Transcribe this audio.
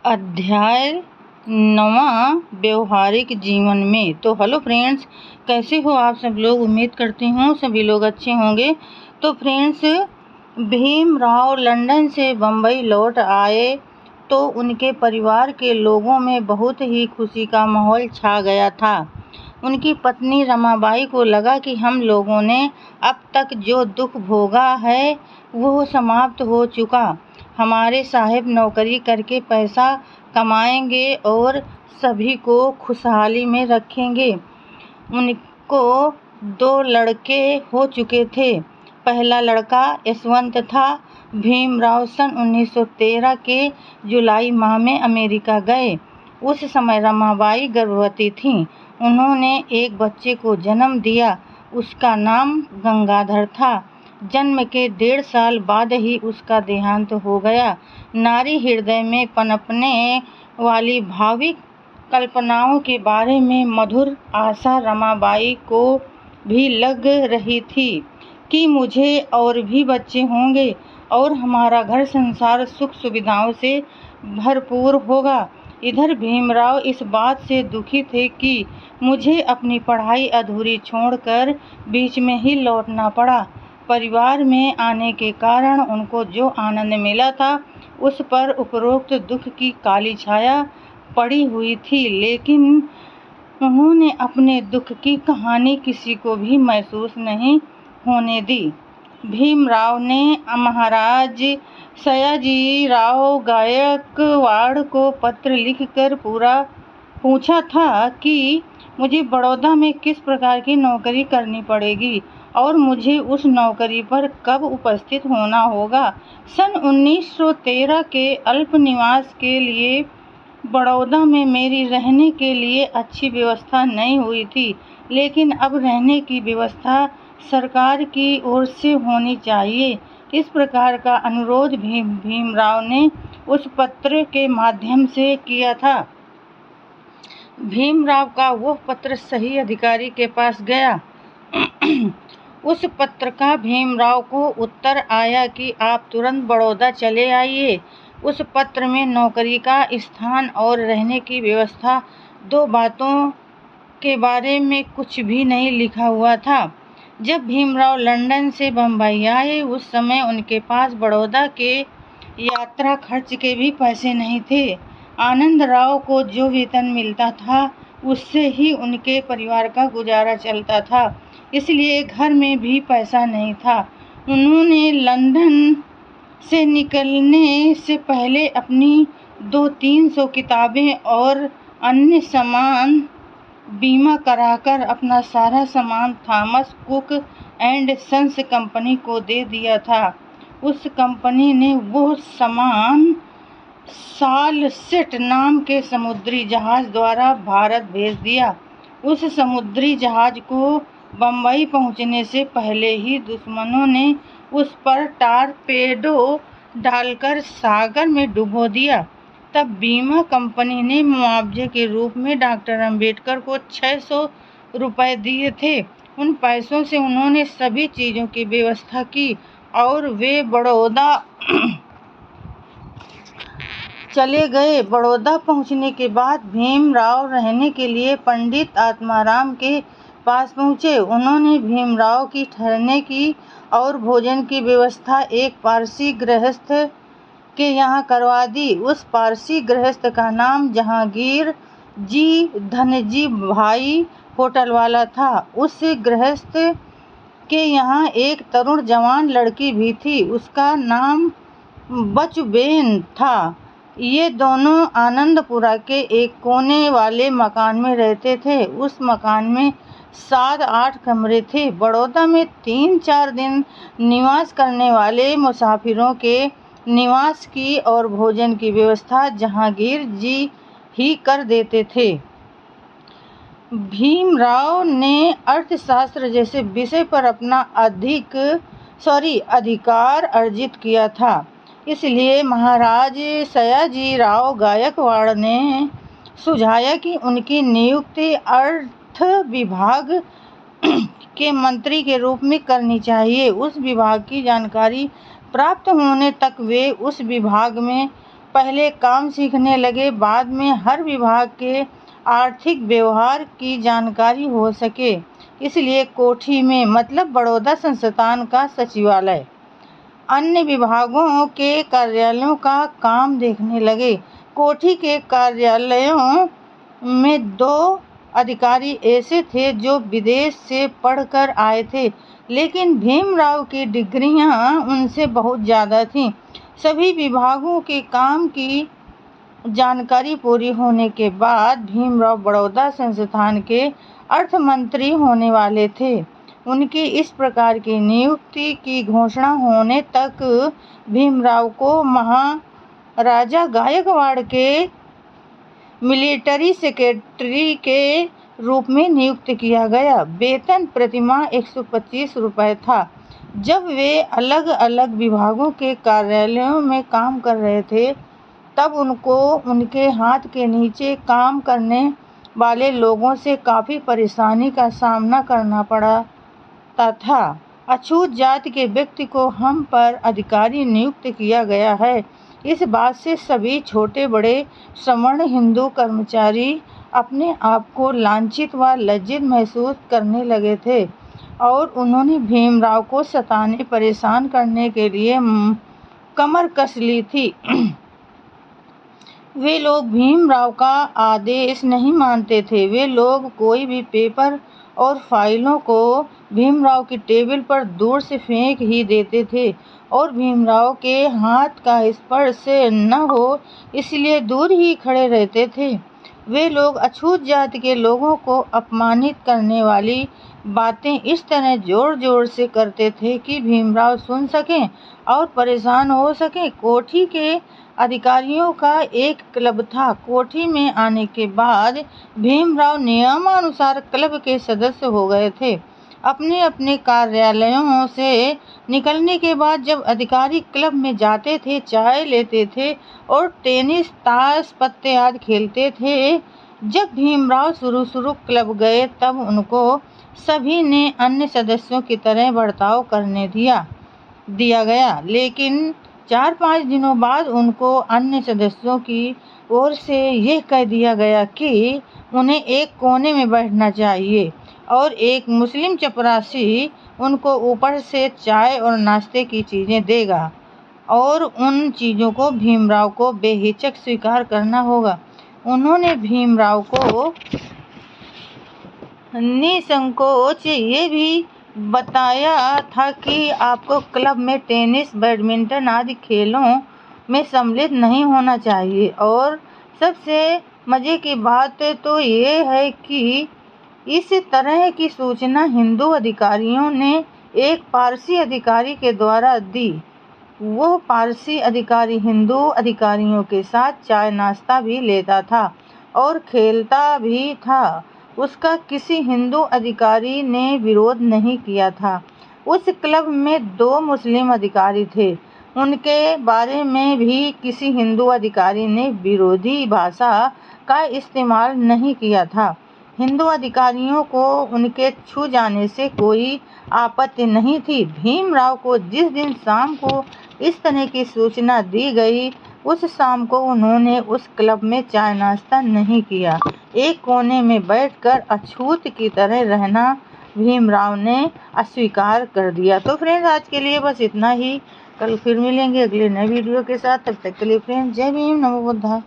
अध्याय 9 व्यवहारिक जीवन में। तो हेलो फ्रेंड्स, कैसे हो आप सब लोग। उम्मीद करती हूँ सभी लोग अच्छे होंगे। तो फ्रेंड्स, भीमराव लंदन से बम्बई लौट आए तो उनके परिवार के लोगों में बहुत ही खुशी का माहौल छा गया था। उनकी पत्नी रमाबाई को लगा कि हम लोगों ने अब तक जो दुख भोगा है वो समाप्त हो चुका। हमारे साहब नौकरी करके पैसा कमाएंगे और सभी को खुशहाली में रखेंगे। उनको 2 लड़के हो चुके थे। पहला लड़का यशवंत था। भीमराव सन 1913 के जुलाई माह में अमेरिका गए। उस समय रमाबाई गर्भवती थीं। उन्होंने एक बच्चे को जन्म दिया। उसका नाम गंगाधर था। जन्म के 1.5 साल बाद ही उसका देहांत हो गया। नारी हृदय में पनपने वाली भाविक कल्पनाओं के बारे में मधुर आशा रमाबाई को भी लग रही थी कि मुझे और भी बच्चे होंगे और हमारा घर संसार सुख सुविधाओं से भरपूर होगा। इधर भीमराव इस बात से दुखी थे कि मुझे अपनी पढ़ाई अधूरी छोड़कर बीच में ही लौटना पड़ा। परिवार में आने के कारण उनको जो आनंद मिला था उस पर उपरोक्त दुख की काली छाया पड़ी हुई थी, लेकिन उन्होंने अपने दुख की कहानी किसी को भी महसूस नहीं होने दी। भीमराव ने महाराज सयाजीराव गायकवाड़ को पत्र लिखकर पूछा था कि मुझे बड़ौदा में किस प्रकार की नौकरी करनी पड़ेगी और मुझे उस नौकरी पर कब उपस्थित होना होगा। सन 1913 के अल्प निवास के लिए बड़ौदा में मेरी रहने के लिए अच्छी व्यवस्था नहीं हुई थी, लेकिन अब रहने की व्यवस्था सरकार की ओर से होनी चाहिए। इस प्रकार का अनुरोध भीमराव ने उस पत्र के माध्यम से किया था। भीमराव का वह पत्र सही अधिकारी के पास गया। उस पत्र का भीमराव को उत्तर आया कि आप तुरंत बड़ौदा चले आइए। उस पत्र में नौकरी का स्थान और रहने की व्यवस्था, 2 बातों के बारे में कुछ भी नहीं लिखा हुआ था। जब भीमराव लंदन से बम्बई आए उस समय उनके पास बड़ौदा के यात्रा खर्च के भी पैसे नहीं थे। आनंदराव को जो वेतन मिलता था उससे ही उनके परिवार का गुजारा चलता था, इसलिए घर में भी पैसा नहीं था। उन्होंने लंदन से निकलने से पहले अपनी 200-300 किताबें और अन्य सामान बीमा कराकर अपना सारा सामान Thomas Cook and Sons company को दे दिया था। उस कंपनी ने वो सामान सालसेट नाम के समुद्री जहाज द्वारा भारत भेज दिया। उस समुद्री जहाज को बम्बई पहुंचने से पहले ही दुश्मनों ने उस पर टारपेडो डालकर सागर में डुबो दिया। तब बीमा कंपनी ने मुआवजे के रूप में डॉक्टर अंबेडकर को 600 रुपये दिए थे। उन पैसों से उन्होंने सभी चीज़ों की व्यवस्था की और वे बड़ौदा चले गए। बड़ौदा पहुंचने के बाद भीमराव रहने के लिए पंडित आत्माराम के पास पहुंचे। उन्होंने भीमराव की ठहरने की और भोजन की व्यवस्था एक पारसी गृहस्थ के यहाँ करवा दी। उस पारसी गृहस्थ का नाम जहांगीर जी धनजी भाई होटल वाला था। उस गृहस्थ के यहाँ एक तरुण जवान लड़की भी थी, उसका नाम बचुबेन था। ये दोनों आनंदपुरा के एक कोने वाले मकान में रहते थे। उस मकान में 7-8 कमरे थे। बड़ौदा में 3-4 दिन निवास करने वाले मुसाफिरों के निवास की और भोजन की व्यवस्था जहांगीर जी ही कर देते थे। भीमराव ने अर्थशास्त्र जैसे विषय पर अपना अधिकार अर्जित किया था, इसलिए महाराज सयाजीराव गायकवाड़ ने सुझाया कि उनकी नियुक्ति अर्थ विभाग के मंत्री के रूप में करनी चाहिए। उस विभाग की जानकारी प्राप्त होने तक वे उस विभाग में पहले काम सीखने लगे, बाद में हर विभाग के आर्थिक व्यवहार की जानकारी हो सके, इसलिए कोठी में मतलब बड़ौदा संस्थान का सचिवालय अन्य विभागों के कार्यालयों का काम देखने लगे। कोठी के कार्यालयों में 2 अधिकारी ऐसे थे जो विदेश से पढ़कर आए थे, लेकिन भीमराव की डिग्रियां उनसे बहुत ज़्यादा थीं। सभी विभागों के काम की जानकारी पूरी होने के बाद भीमराव बड़ौदा संस्थान के अर्थ मंत्री होने वाले थे। उनकी इस प्रकार की नियुक्ति की घोषणा होने तक भीमराव को महाराजा गायकवाड़ के मिलिट्री सेक्रेटरी के रूप में नियुक्त किया गया। वेतन प्रतिमाह 125 रुपये था। जब वे अलग अलग विभागों के कार्यालयों में काम कर रहे थे, तब उनको उनके हाथ के नीचे काम करने वाले लोगों से काफ़ी परेशानी का सामना करना पड़ता था। अछूत जाति के व्यक्ति को हम पर अधिकारी नियुक्त किया गया है, इस बात से सभी छोटे बड़े सवर्ण हिंदू कर्मचारी अपने आप को लांछित व लज्जित महसूस करने लगे थे और उन्होंने भीमराव को सताने परेशान करने के लिए कमर कस ली थी। वे लोग भीमराव का आदेश नहीं मानते थे। वे लोग कोई भी पेपर और फाइलों को भीमराव की टेबल पर दूर से फेंक ही देते थे और भीमराव के हाथ का स्पर्श न हो इसलिए दूर ही खड़े रहते थे। वे लोग अछूत जाति के लोगों को अपमानित करने वाली बातें इस तरह जोर जोर से करते थे कि भीमराव सुन सकें और परेशान हो सकें। कोठी के अधिकारियों का एक क्लब था। कोठी में आने के बाद भीमराव नियमानुसार क्लब के सदस्य हो गए थे। अपने अपने कार्यालयों से निकलने के बाद जब अधिकारी क्लब में जाते थे, चाय लेते थे और टेनिस, ताश, पत्ते आदि खेलते थे। जब भीमराव शुरू क्लब गए, तब उनको सभी ने अन्य सदस्यों की तरह बर्ताव करने दिया गया, लेकिन 4-5 दिनों बाद उनको अन्य सदस्यों की ओर से यह कह दिया गया कि उन्हें एक कोने में बैठना चाहिए और एक मुस्लिम चपरासी उनको ऊपर से चाय और नाश्ते की चीज़ें देगा और उन चीज़ों को भीमराव को बेहिचक स्वीकार करना होगा। उन्होंने भीमराव को निसंकोच ये भी बताया था कि आपको क्लब में टेनिस, बैडमिंटन आदि खेलों में सम्मिलित नहीं होना चाहिए। और सबसे मज़े की बात तो ये है कि इस तरह की सूचना हिंदू अधिकारियों ने एक पारसी अधिकारी के द्वारा दी। वो पारसी अधिकारी हिंदू अधिकारियों के साथ चाय नाश्ता भी लेता था और खेलता भी था। उसका किसी हिंदू अधिकारी ने विरोध नहीं किया था। उस क्लब में 2 मुस्लिम अधिकारी थे। उनके बारे में भी किसी हिंदू अधिकारी ने विरोधी भाषा का इस्तेमाल नहीं किया था। हिंदू अधिकारियों को उनके छू जाने से कोई आपत्ति नहीं थी। भीमराव को जिस दिन शाम को इस तरह की सूचना दी गई, उस शाम को उन्होंने उस क्लब में चाय नाश्ता नहीं किया। एक कोने में बैठकर अछूत की तरह रहना भीमराव ने अस्वीकार कर दिया। तो फ्रेंड्स, आज के लिए बस इतना ही। कल फिर मिलेंगे अगले नए वीडियो के साथ। तब तक के लिए फ्रेंड्स, जय भीम, नमो बुद्धाय।